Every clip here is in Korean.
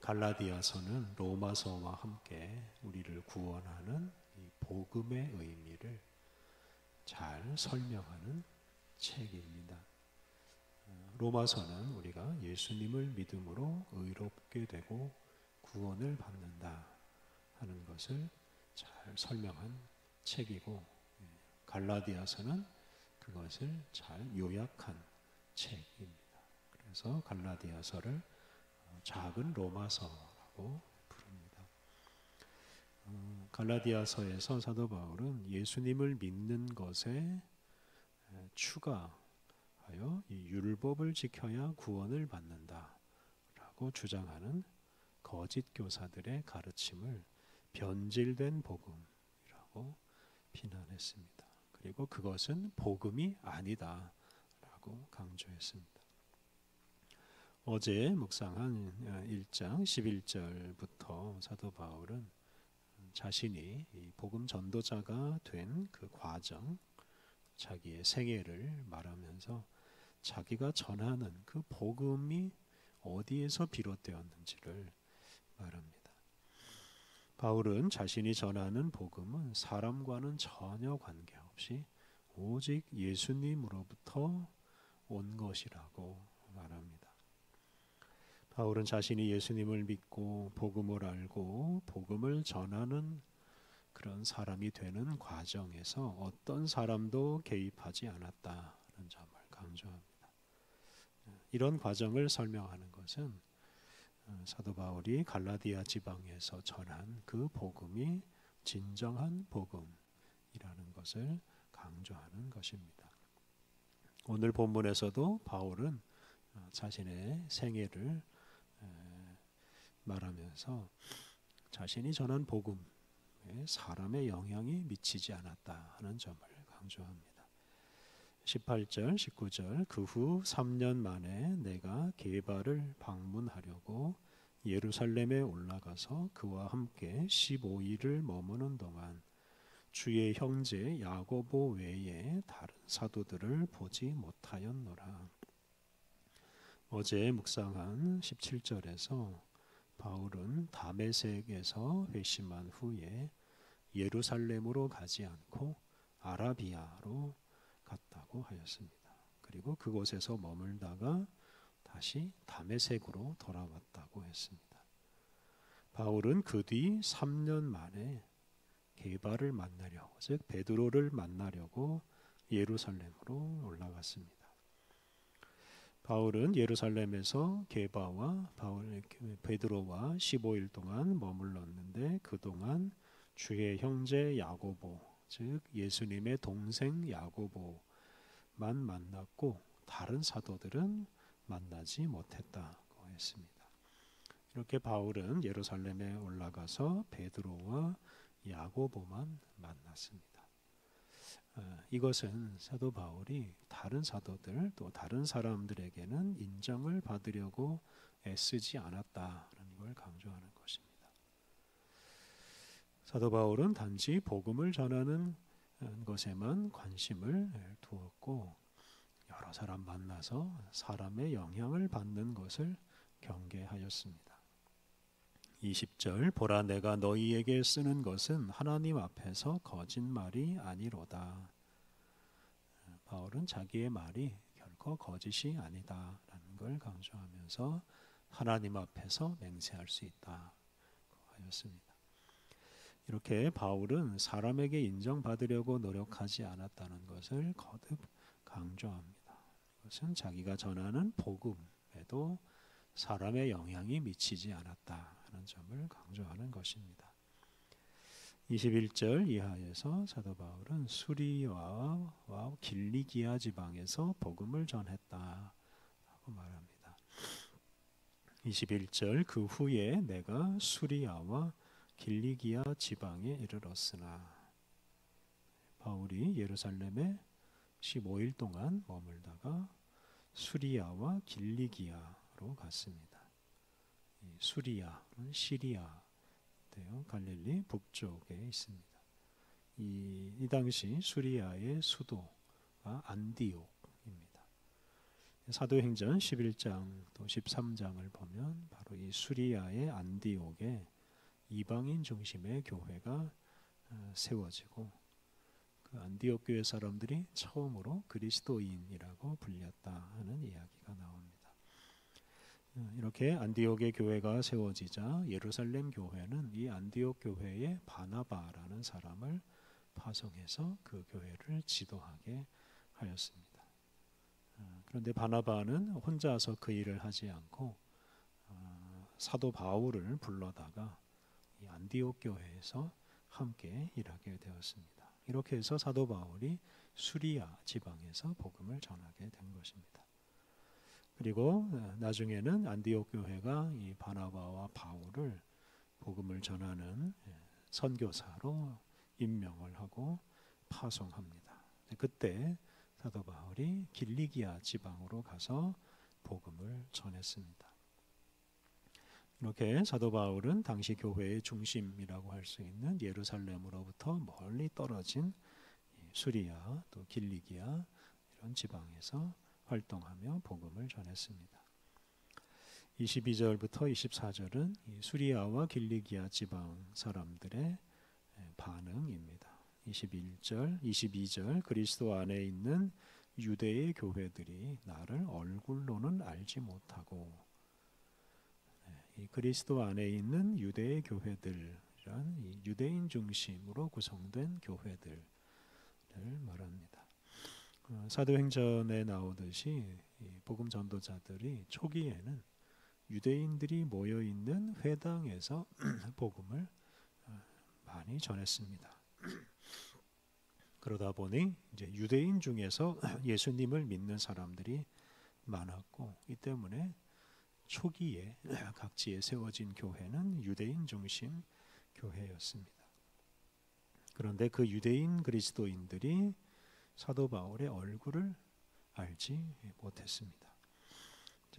갈라디아서는 로마서와 함께 우리를 구원하는 이 복음의 의미를 잘 설명하는 책입니다. 로마서는 우리가 예수님을 믿음으로 의롭게 되고 구원을 받는다 하는 것을 잘 설명한 책이고, 갈라디아서는 그것을 잘 요약한 책입니다. 그래서 갈라디아서를 작은 로마서라고 부릅니다. 갈라디아서에서 사도 바울은 예수님을 믿는 것에 추가하여 이 율법을 지켜야 구원을 받는다라고 주장하는 거짓 교사들의 가르침을 변질된 복음이라고 비난했습니다. 그리고 그것은 복음이 아니다라고 강조했습니다. 어제 묵상한 1장 11절부터 사도 바울은 자신이 복음 전도자가 된 그 과정, 자기의 생애를 말하면서 자기가 전하는 그 복음이 어디에서 비롯되었는지를 말합니다. 바울은 자신이 전하는 복음은 사람과는 전혀 관계없이 오직 예수님으로부터 온 것이라고 말합니다. 바울은 자신이 예수님을 믿고 복음을 알고 복음을 전하는 그런 사람이 되는 과정에서 어떤 사람도 개입하지 않았다는 점을 강조합니다. 이런 과정을 설명하는 것은 사도 바울이 갈라디아 지방에서 전한 그 복음이 진정한 복음이라는 것을 강조하는 것입니다. 오늘 본문에서도 바울은 자신의 생애를 말하면서 자신이 전한 복음에 사람의 영향이 미치지 않았다 하는 점을 강조합니다. 18절, 19절 그 후 3년 만에 내가 게바를 방문하려고 예루살렘에 올라가서 그와 함께 15일을 머무는 동안 주의 형제 야고보 외에 다른 사도들을 보지 못하였노라. 어제 묵상한 17절에서 바울은 다메섹에서 회심한 후에 예루살렘으로 가지 않고 아라비아로 갔다고 하였습니다. 그리고 그곳에서 머물다가 다시 다메섹으로 돌아왔다고 했습니다. 바울은 그 뒤 3년 만에 게바를 만나려고, 즉 베드로를 만나려고 예루살렘으로 올라갔습니다. 바울은 예루살렘에서 게바와 베드로와 15일 동안 머물렀는데 그동안 주의 형제 야고보, 즉 예수님의 동생 야고보만 만났고 다른 사도들은 만나지 못했다고 했습니다. 이렇게 바울은 예루살렘에 올라가서 베드로와 야고보만 만났습니다. 이것은 사도 바울이 다른 사도들 또 다른 사람들에게는 인정을 받으려고 애쓰지 않았다는 걸 강조하는 것입니다. 사도 바울은 단지 복음을 전하는 것에만 관심을 두었고 여러 사람 만나서 사람의 영향을 받는 것을 경계하였습니다. 20절 보라 내가 너희에게 쓰는 것은 하나님 앞에서 거짓말이 아니로다. 바울은 자기의 말이 결코 거짓이 아니다라는 걸 강조하면서 하나님 앞에서 맹세할 수 있다고 하였습니다. 이렇게 바울은 사람에게 인정받으려고 노력하지 않았다는 것을 거듭 강조합니다. 이것은 자기가 전하는 복음에도 사람의 영향이 미치지 않았다 하는 점을 강조하는 것입니다. 21절 이하에서 사도 바울은 수리아와 길리기아 지방에서 복음을 전했다고 말합니다. 21절 그 후에 내가 수리아와 길리기아 지방에 이르렀으나 바울이 예루살렘에 15일 동안 머물다가 수리아와 길리기아로 갔습니다. 수리아는 시리아인데요. 갈릴리 북쪽에 있습니다. 이 당시 수리아의 수도가 안디옥입니다. 사도행전 11장 또 13장을 보면 바로 이 수리아의 안디옥에 이방인 중심의 교회가 세워지고 그 안디옥 교회 사람들이 처음으로 그리스도인이라고 불렸다 하는 이야기가 나옵니다. 이렇게 안디옥의 교회가 세워지자 예루살렘 교회는 이 안디옥 교회에 바나바라는 사람을 파송해서 그 교회를 지도하게 하였습니다. 그런데 바나바는 혼자서 그 일을 하지 않고 사도 바울을 불러다가 이 안디옥 교회에서 함께 일하게 되었습니다. 이렇게 해서 사도 바울이 수리아 지방에서 복음을 전하게 된 것입니다. 그리고 나중에는 안디옥 교회가 이 바나바와 바울을 복음을 전하는 선교사로 임명을 하고 파송합니다. 그때 사도 바울이 길리기아 지방으로 가서 복음을 전했습니다. 이렇게 사도 바울은 당시 교회의 중심이라고 할 수 있는 예루살렘으로부터 멀리 떨어진 수리아 또 길리기아 이런 지방에서 활동하며 복음을 전했습니다. 22절부터 24절은 이 수리아와 길리기아 지방 사람들의 반응입니다. 21절, 22절 그리스도 안에 있는 유대의 교회들이 나를 얼굴로는 알지 못하고 이 그리스도 안에 있는 유대의 교회들이란 이 유대인 중심으로 구성된 교회들을 말합니다. 사도행전에 나오듯이 이 복음 전도자들이 초기에는 유대인들이 모여 있는 회당에서 복음을 많이 전했습니다. 그러다 보니 이제 유대인 중에서 예수님을 믿는 사람들이 많았고 이 때문에 초기에 각지에 세워진 교회는 유대인 중심 교회였습니다. 그런데 그 유대인 그리스도인들이 사도 바울의 얼굴을 알지 못했습니다.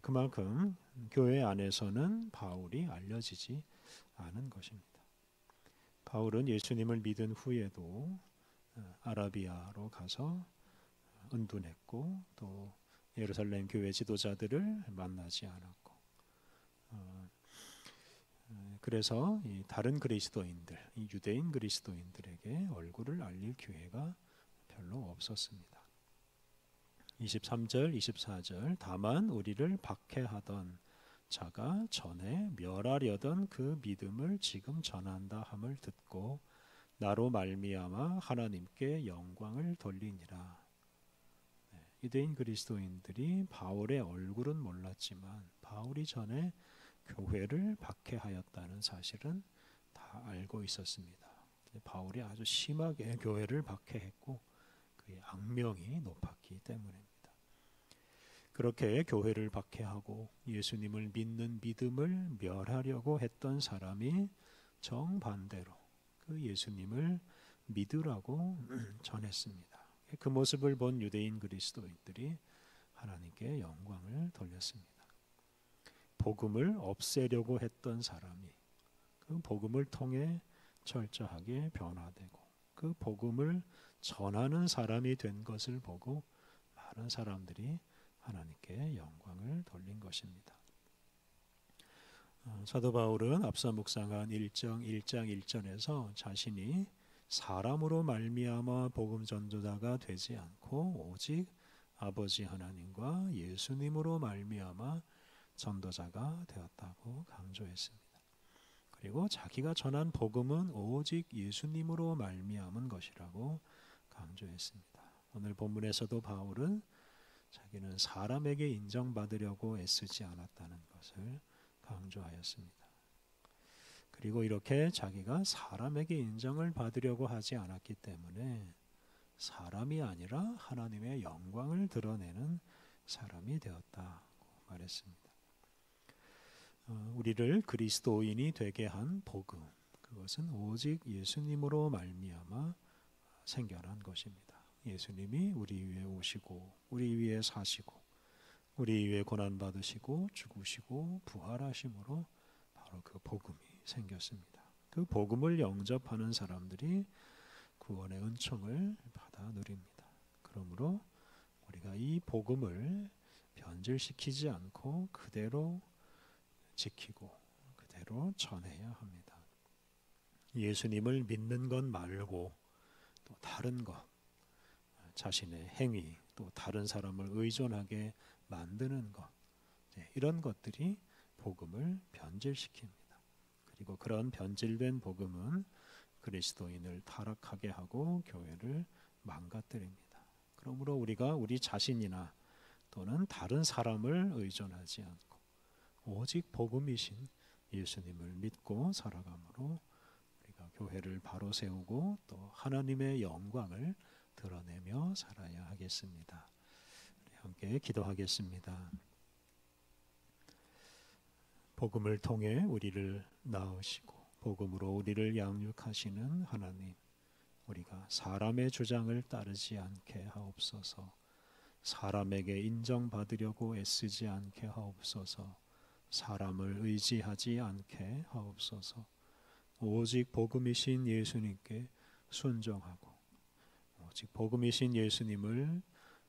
그만큼 교회 안에서는 바울이 알려지지 않은 것입니다. 바울은 예수님을 믿은 후에도 아라비아로 가서 은둔했고 또 예루살렘 교회 지도자들을 만나지 않았고 그래서 이 다른 그리스도인들, 이 유대인 그리스도인들에게 얼굴을 알릴 기회가 별로 없었습니다. 23절, 24절 다만 우리를 박해하던 자가 전에 멸하려던 그 믿음을 지금 전한다 함을 듣고 나로 말미암아 하나님께 영광을 돌리니라. 유대인 그리스도인들이 바울의 얼굴은 몰랐지만 바울이 전에 교회를 박해하였다는 사실은 다 알고 있었습니다. 바울이 아주 심하게 교회를 박해했고 그의 악명이 높았기 때문입니다. 그렇게 교회를 박해하고 예수님을 믿는 믿음을 멸하려고 했던 사람이 정반대로 그 예수님을 믿으라고 전했습니다. 그 모습을 본 유대인 그리스도인들이 하나님께 영광을 돌렸습니다. 복음을 없애려고 했던 사람이 그 복음을 통해 철저하게 변화되고 그 복음을 전하는 사람이 된 것을 보고 많은 사람들이 하나님께 영광을 돌린 것입니다. 사도 바울은 앞서 묵상한 1장 1절에서 자신이 사람으로 말미암아 복음 전도자가 되지 않고 오직 아버지 하나님과 예수님으로 말미암아 전도자가 되었다고 강조했습니다. 그리고 자기가 전한 복음은 오직 예수님으로 말미암은 것이라고 강조했습니다. 오늘 본문에서도 바울은 자기는 사람에게 인정받으려고 애쓰지 않았다는 것을 강조하였습니다. 그리고 이렇게 자기가 사람에게 인정을 받으려고 하지 않았기 때문에 사람이 아니라 하나님의 영광을 드러내는 사람이 되었다고 말했습니다. 우리를 그리스도인이 되게 한 복음, 그것은 오직 예수님으로 말미암아 생겨난 것입니다. 예수님이 우리 위에 오시고 우리 위에 사시고 우리 위에 고난받으시고 죽으시고 부활하심으로 바로 그 복음이 생겼습니다. 그 복음을 영접하는 사람들이 구원의 은총을 받아 누립니다. 그러므로 우리가 이 복음을 변질시키지 않고 그대로 지키고 그대로 전해야 합니다. 예수님을 믿는 것 말고 또 다른 것, 자신의 행위, 또 다른 사람을 의존하게 만드는 것, 이런 것들이 복음을 변질시킵니다. 그리고 그런 변질된 복음은 그리스도인을 타락하게 하고 교회를 망가뜨립니다. 그러므로 우리가 우리 자신이나 또는 다른 사람을 의존하지 않고 오직 복음이신 예수님을 믿고 살아감으로 우리가 교회를 바로 세우고 또 하나님의 영광을 드러내며 살아야 하겠습니다. 함께 기도하겠습니다. 복음을 통해 우리를 낳으시고 복음으로 우리를 양육하시는 하나님, 우리가 사람의 주장을 따르지 않게 하옵소서. 사람에게 인정받으려고 애쓰지 않게 하옵소서. 사람을 의지하지 않게 하옵소서. 오직 복음이신 예수님께 순종하고 오직 복음이신 예수님을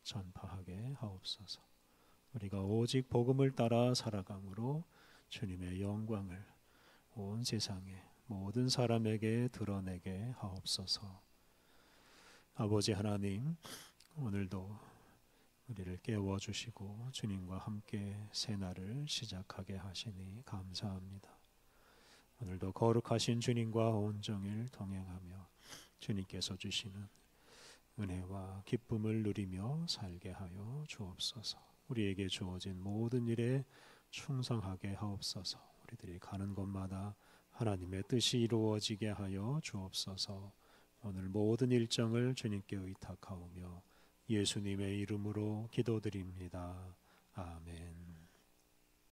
전파하게 하옵소서. 우리가 오직 복음을 따라 살아감으로 주님의 영광을 온 세상에 모든 사람에게 드러내게 하옵소서. 아버지 하나님, 오늘도 우리를 깨워주시고 주님과 함께 새날을 시작하게 하시니 감사합니다. 오늘도 거룩하신 주님과 온종일 동행하며 주님께서 주시는 은혜와 기쁨을 누리며 살게 하여 주옵소서. 우리에게 주어진 모든 일에 충성하게 하옵소서. 우리들이 가는 곳마다 하나님의 뜻이 이루어지게 하여 주옵소서. 오늘 모든 일정을 주님께 의탁하오며 예수님의 이름으로 기도드립니다. 아멘.